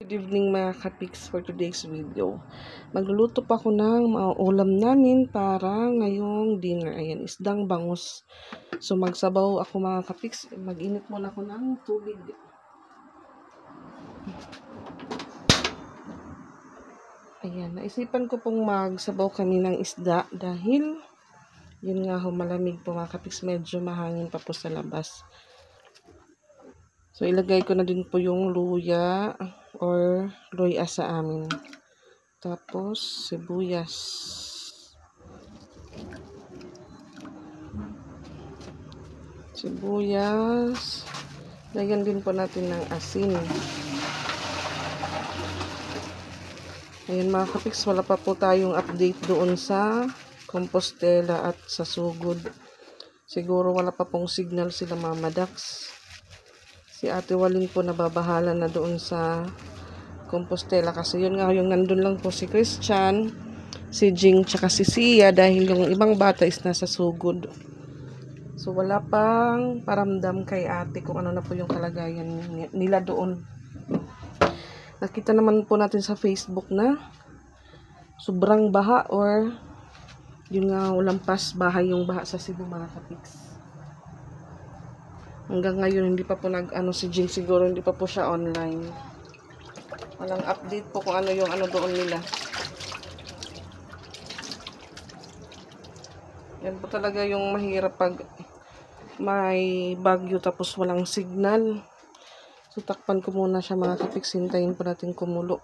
Good evening mga kapiks, for today's video. Magluluto pa ako ng mga ulam namin para ngayong dinner. Ayan, isdang bangus. So magsabaw ako mga kapiks. Mag-init muna ako ng tubig. Ayan, naisipan ko pong magsabaw kami ng isda dahil yun nga ho, malamig po mga kapiks. Medyo mahangin pa po sa labas. So ilagay ko na din po yung luya or luya sa amin. Tapos sibuyas. Lagyan din po natin ng asin. Ayan mga kapiks, wala pa po tayong update doon sa Compostela at sa Sugod. Siguro wala pa pong signal sila Mama Dax. Si Ate Walin po nababahala na doon sa Compostela kasi yun nga yung nandun lang po si Christian, si Jing, tsaka si Sia dahil yung ibang bata is nasa Sugod. So wala pang paramdam kay ate kung ano na po yung kalagayan nila doon. Nakita naman po natin sa Facebook na sobrang baha or yun nga lampas bahay yung baha sa Cebu mga kapiks. Hanggang ngayon hindi pa po si Jing, siguro hindi pa po siya online. Walang update po kung ano yung doon nila. Yan po talaga yung mahirap pag may bagyo tapos walang signal. So takpan ko muna siya mga kapiks, hintayin po natin kumulo.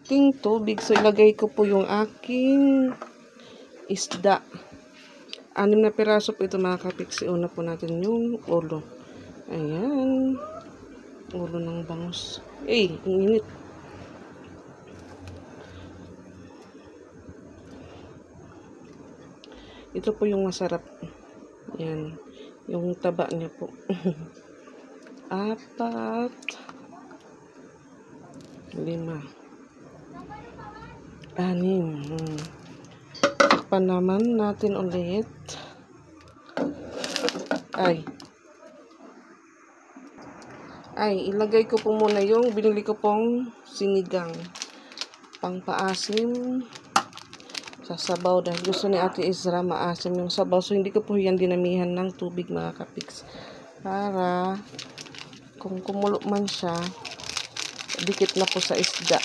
Aking tubig, so ilagay ko po yung aking isda. 6 na piraso po ito mga kapiks. Iuna po natin yung ulo. Ayan. Ulo ng bangus. Ang init. Ito po yung masarap. Ayan. Yung taba niya po. 4, 5, 6. Takpan naman natin ulit. Ilagay ko po muna yung binili ko pong sinigang. Pangpaasim sa sabaw dahil gusto ni Ate Ezra maasim yung sabaw. So hindi ko po yan dinamihan ng tubig mga kapiks. Para kung kumulo man siya, dikit na po sa isda.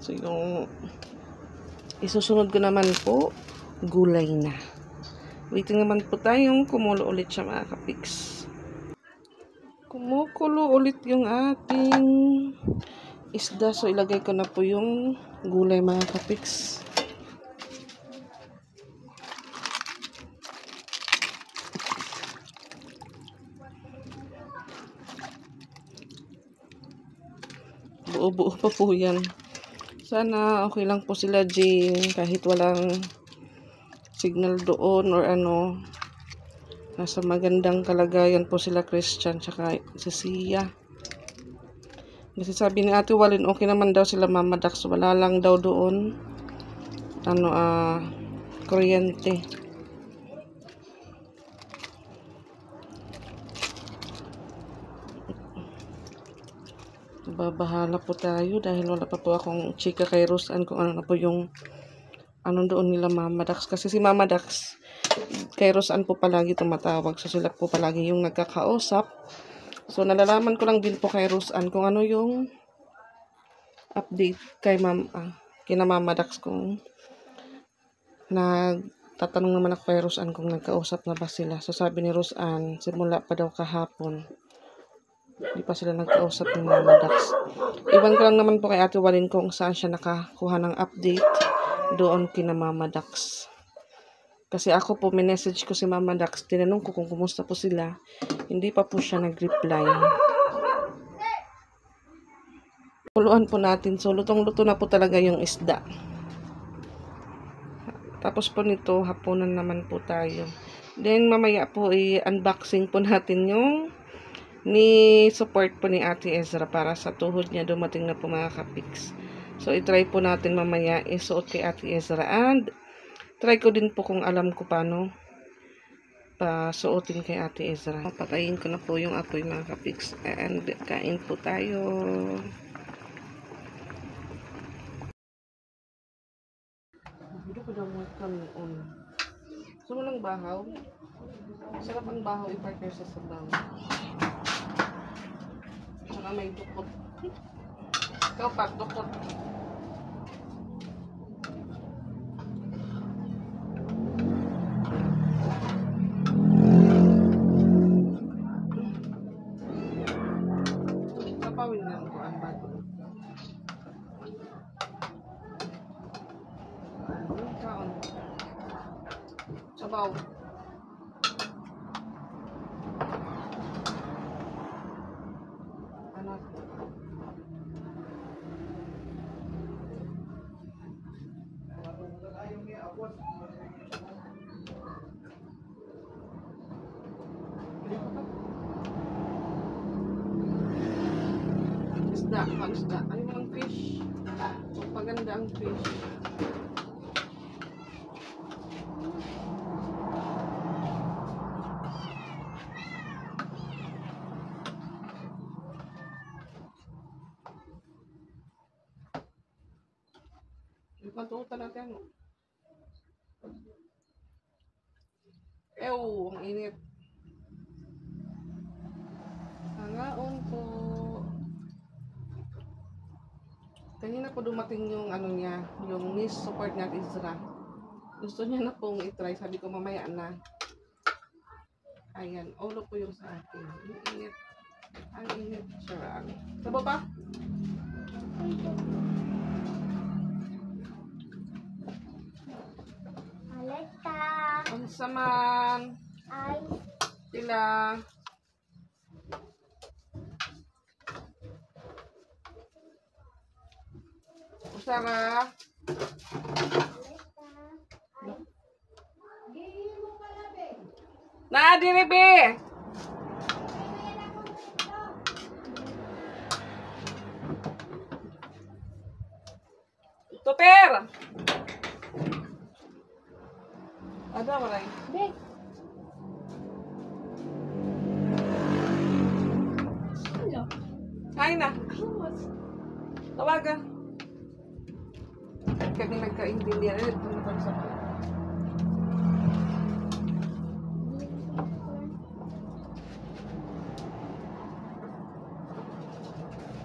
So yung isusunod ko naman po, gulay na. Waiting naman po tayong kumulo ulit siya mga kapiks. Kumukulo ulit yung ating isda. So ilagay ko na po yung gulay mga kapiks. Buo-buo pa po yan. Sana okay lang po sila Jane kahit walang signal doon or nasa magandang kalagayan po sila Christian tsaka si Sia. Kasi sabi ni Ate Walin okay naman daw sila Mama Dax, wala lang daw doon kuryente. Babahala po tayo dahil wala pa po akong chika kay Rosan kung ano na po yung doon nila Mama Dax. Kasi si Mama Dax kay Rosan po palagi tumatawag. So sila po palagi yung nagkakausap. So nalalaman ko lang din po kay Rosan kung ano yung update kina Mama Dax kung nagtatanong naman ako kay Rosan kung nagkausap na ba sila. So sabi ni Rosan, simula pa daw kahapon. Hindi pa sila nagkausap ni Mama Dax. Iwan ko lang naman po kay Ate Walin kung saan siya nakakuha ng update doon kina Mama Dax. Kasi ako po, minessage ko si Mama Dax. Tinanong ko kung kumusta po sila. Hindi pa po siya nag-reply. Kuluan po natin. So, lutong-luto na po talaga yung isda. Tapos po nito, hapunan naman po tayo. Then, mamaya po, i-unboxing po natin yung support po ni Ate Ezra para sa tuhod niya. Dumating na po mga kapiks. So, i-try po natin mamaya isuot kay Ate Ezra. And, try ko din po kung alam ko paano pasuotin kay Ate Ezra. Papatayin ko na po yung apoy mga kapiks. And kain po tayo. Hindi ko daw mo kanon. Gusto mo lang bahaw? Sarap ang bahaw i-partner sa sabaw. Saka may dukot. Ikaw pa, dukot. Sapawin lang ko ang bago. Kaon. Sabaw. Anak. Isda, isda. Ano yung fish? Paganda ang fish. Patuutan natin ano. Ew, ang init. Hangaon po. Kanina po dumating yung ano niya, yung Miss Support na Ezra. Gusto niya na pong itry. Sabi ko mamaya na. Ayan, ulo po yung sa akin. Ang init. Ang init. Sure. Sa baba? Aleta. Ang saman. Ay. Sila. Usara. Na, diribe. Tuper. Ada maray. Bek. Ano? Hay na. Tawagan. Kami nagkaintindihan. Ito na pag sa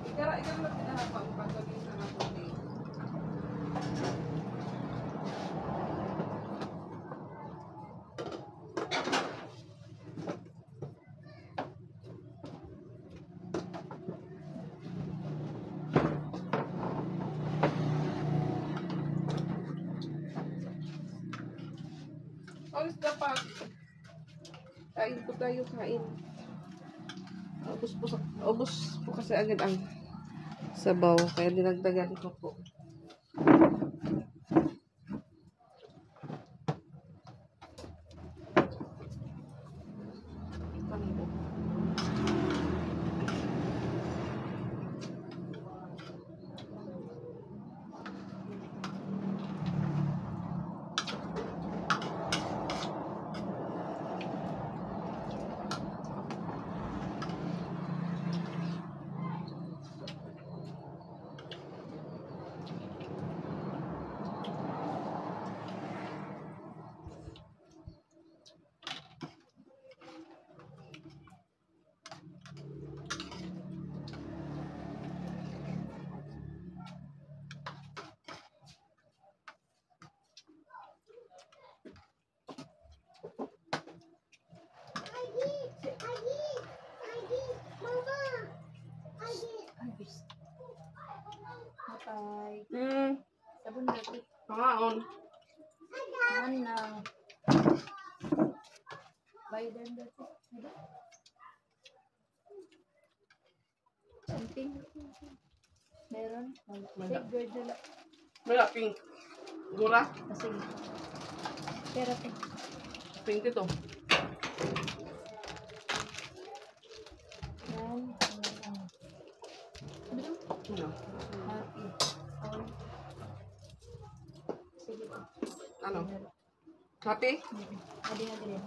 Ikara lang pinahapang pagkabing sa napunin. Alis dapat. Kain po tayo, kain. Ubus po kasi agad ang sabaw. Kaya dinagdagan ko po. Tambo. Matay. Sabon dati. Pangaon. Mana? Baydan dati. Something. Meron. Sige, dala. Wala, pink. Gura. Sige. Pero Pink ito. yan. Ano? Happy. Sige po. Ano? Happy? Adi na din.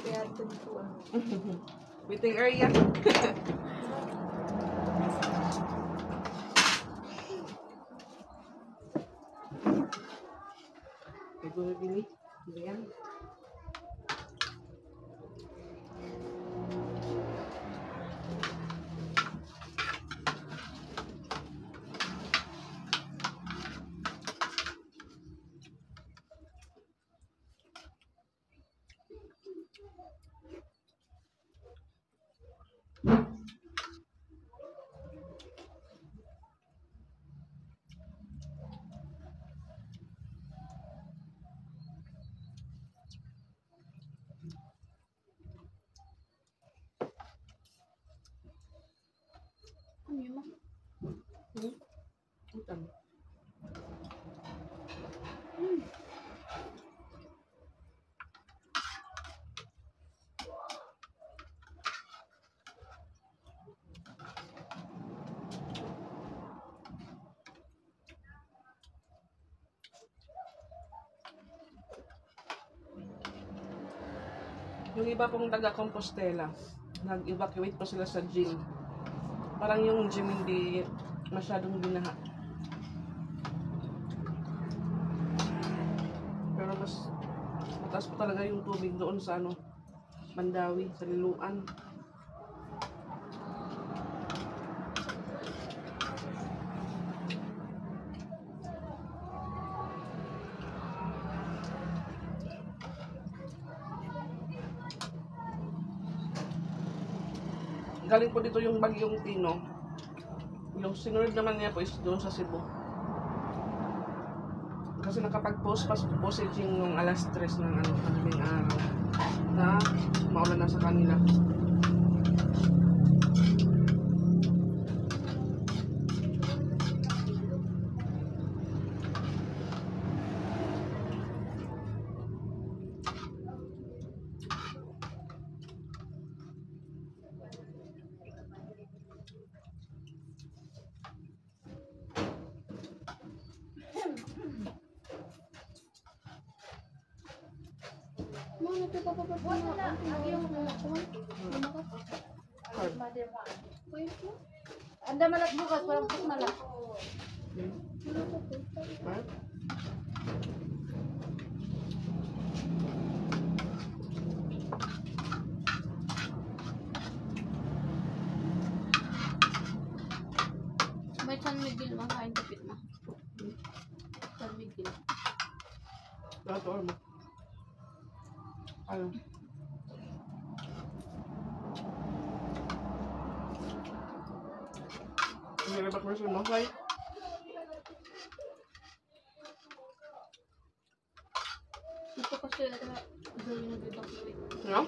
Kaya tuntuan. Waiting area. Siguro bili. Yan. Ano yun, ma? Utang. Yung iba pong taga-Compostela, nag-evacuate pa sila sa gym. Parang yung gym hindi masyadong binaha. Pero mas mataas pa talaga yung tubig doon sa ano, Mandawi, sa Liloan. Galing po dito yung bagyong Tino. Yung sinunod naman niya po is doon sa Cebu. Kasi nakapag-post pa po si Jing nung alas 3 ng ano, madaling araw na maulan na sa kanila. Mga nagpapapapap na ang yung kumain. Hard. Kuya po. Anda malak bukas, parang pus malak. Ha? May San Miguel, makain tapit mo. San Miguel. Dato mo. Ano? May evacuation mo, Sai? Ito kasi na gawin na evacuate. No?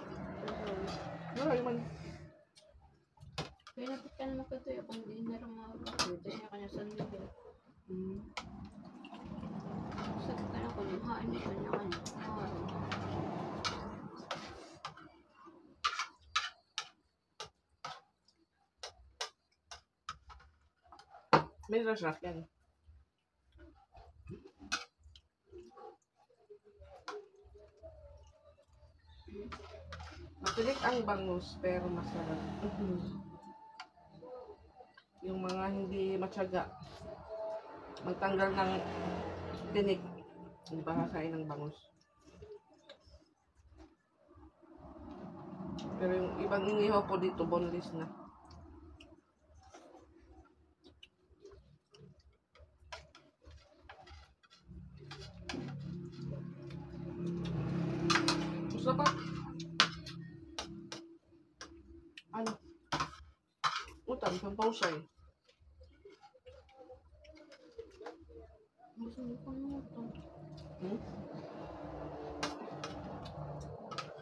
Wala naman. Kaya napit ka naman kato yung kung di na rin mga niya kanya San Miguel. Sakit ka na kung yung hain ito niya kanya. May rasnak yan. Matinik ang bangus, pero masarap. Yung mga hindi matyaga, magtanggal ng tinik, hindi ba kakain ng bangus. Pero yung ibang inihaw po dito, boneless na. Masarap. Ano? Utang, pampausay. Gusto mo kung ano ito.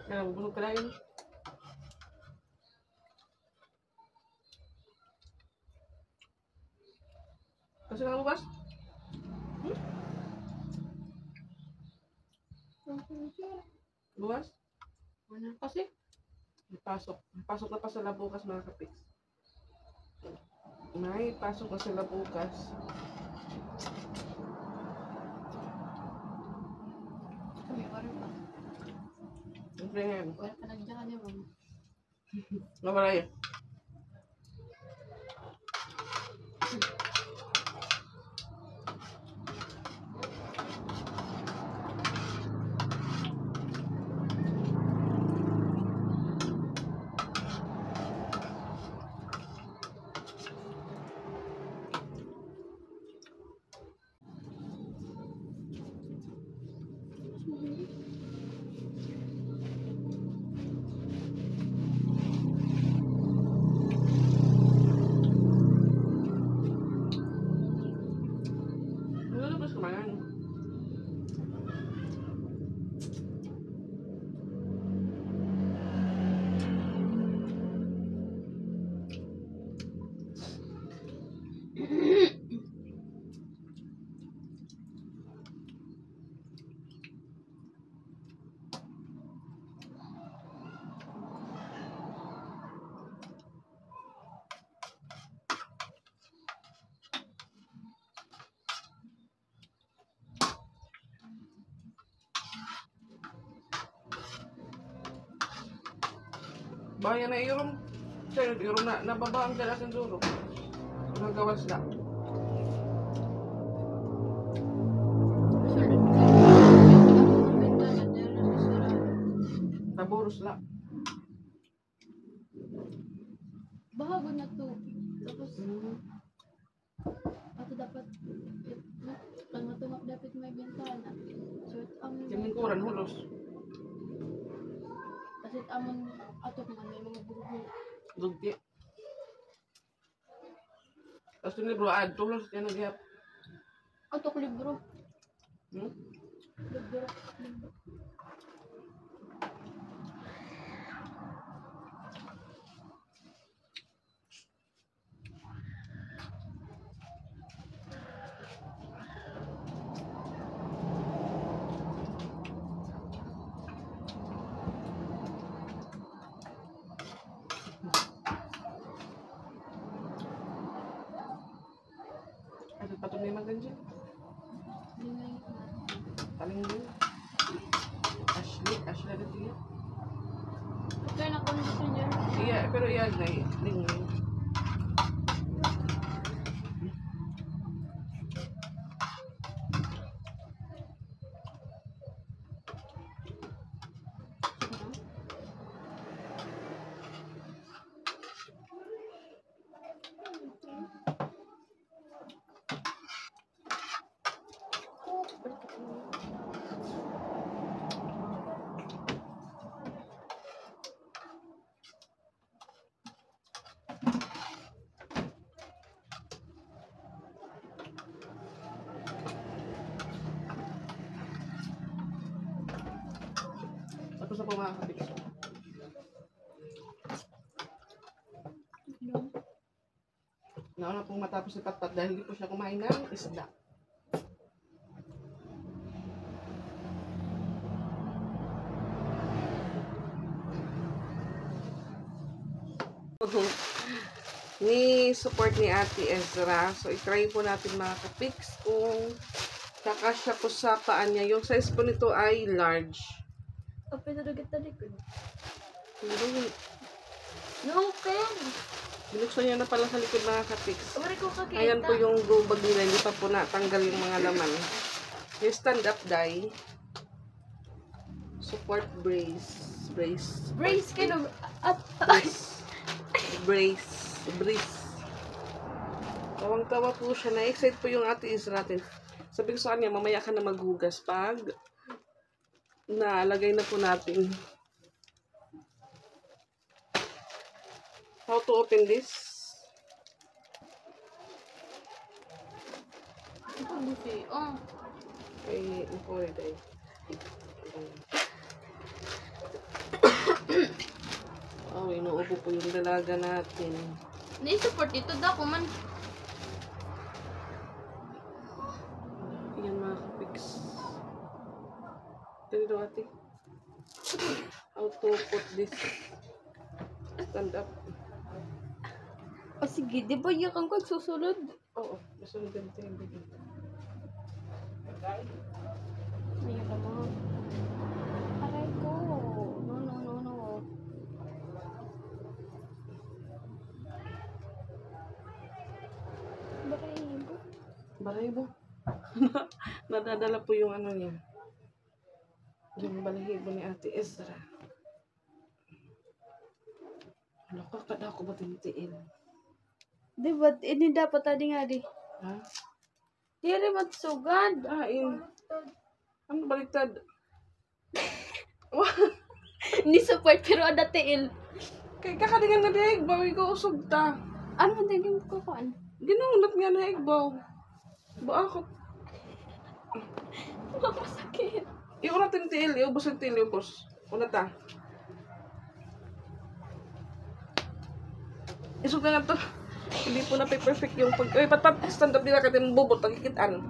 Kaya bubulog ka na yun. Kasi nakabubas? Bukas? Ano kasi? Pasok. Pasok na pa sila bukas mga kapiks. May pasok na sila bukas. Kami pa rin pa. Bethlehem. Wala ka nagdiyan niya, ma'am. Nawala yun. Lalabas ka ba yan? Bayan na irom. Sa'yo, irom na. Nababa ang dalas ng duro. Nagawas na. Taboros na. Bahago na to. Tapos, ato dapat, ano to dapat may bintana. So, Kimingkuran, hulos. kasi amon ato man may mga bugo. Dugti. Tapos yung libro, tulos yan ang gihap. Ato ko libro. Hmm? Libro. Ano patong may maganda dyan? Lingay. Taling din. Ashley na tiya. Kaya na kondisyon niya. Iya, pero iyag na lingin. Tapos na po mga kapits. Nauna pong matapos si Patpat dahil hindi po siya kumain ng isda. Ni support ni Ate Ezra. So, itry po natin mga kapiks kung kakasya po sa paan niya. Yung size po nito ay large. O, pinadugat na likod. Pero, No-open! binuksan niya na pala sa likod mga kapiks. Wala ko kakita. Ayan po yung go bag nila. Hindi pa po natanggal yung mga laman. Yung stand-up die. Support brace. Brace ka no. At, Brace. Tawang-tawa po siya. Na-excite po yung Ate Ezra natin. Sabi ko sa kanya, mamaya ka na maghugas pag nalagay na po natin. How to open this? oh. Ay, sorry tayo. Oh, inuubo po yung dalaga natin. Na-support ito daw kung man. Yan mga kapiks. Ganito ate. How to put this stand up. O sige, di ba yung kang susunod? Oo, masunod din ito yung bigay. Ayun ka mo. Aray ko. No. Balahibo. Nadadala po yung ano niya. Yung balahibo ni Ate Ezra. Ano ka, kada ko ba tintiin? Di ba, hindi dapat tadi nga di. Ha? Di rin matsugad. Ano baliktad? Ni support pero ada tiil. Kay kakadingan na dihig, bawi ko usog ta. Ano man tingin ko kuan? Ginunat nga na higbaw. Ba ako? Masakit. Iuna tintiil, iubos ang tiil, iubos. Una ta. Isog na nga to. Hindi po na perfect yung pag... Ay, patat, stand up nila katin bubot, nagikitaan.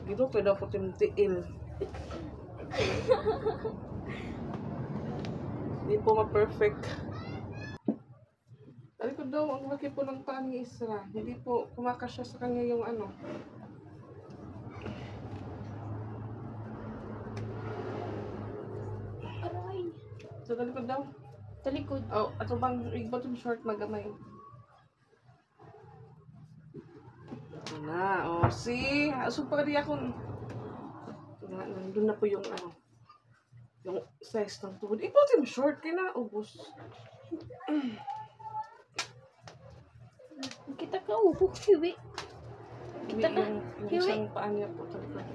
Gino, pwede ako tintiil. Hindi po ma-perfect. Sabi ko daw, ang laki po ng paan ni Isra. Hindi po kumakasya sa kanya yung ano. Aray. Sa talikod daw. Talikod. Oh, ato bang igbot yung short magamay. Na, oh, see? Asog pa rin ako. Nandun na po yung ano. Yung size ng tuhod. Igbot yung short, kinaubos. Kita ka upo, hiwi. Kita ka, Yung hiwi. isang paan niya po talikod.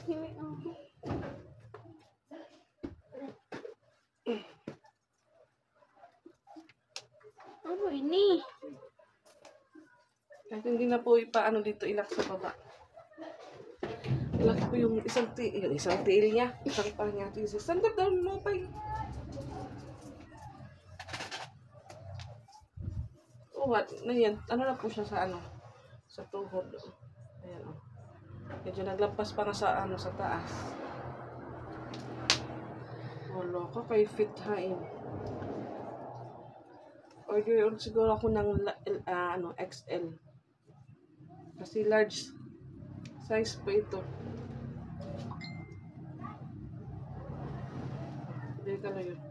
Hiwi ako. Ano ini? Kahit hindi na po ipaano dito, ilak sa baba. Ilak po yung isang tiil niya. Isang paan niya. Stand up down mo pa. Oh, what? Na yan. Ano na po siya sa ano? Sa tuhod. Ayan, oh. Medyo naglampas pa na sa ano, sa taas. Wala ko kay fit hain. Order ulit siguro ako ng ano, XL. Kasi large size pa ito. Hindi ka na yun.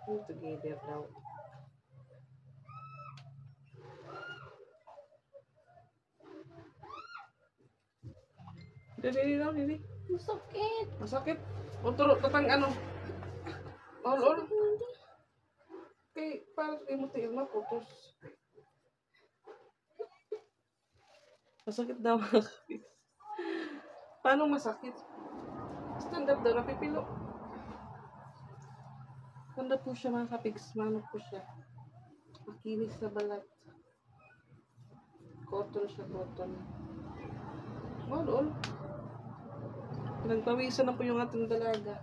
Together daw. Dili daw, dili. Masakit. Masakit. O turo, tatang ano. All. Kay, parang kayo mo tiil maputos. Masakit daw. Paano masakit? Stand up daw, napipilo. Stand up po siya mga kapigs. Mano po siya. Makinis sa balat. Cotton siya, cotton. All. Pinagpawisan na po yung ating dalaga.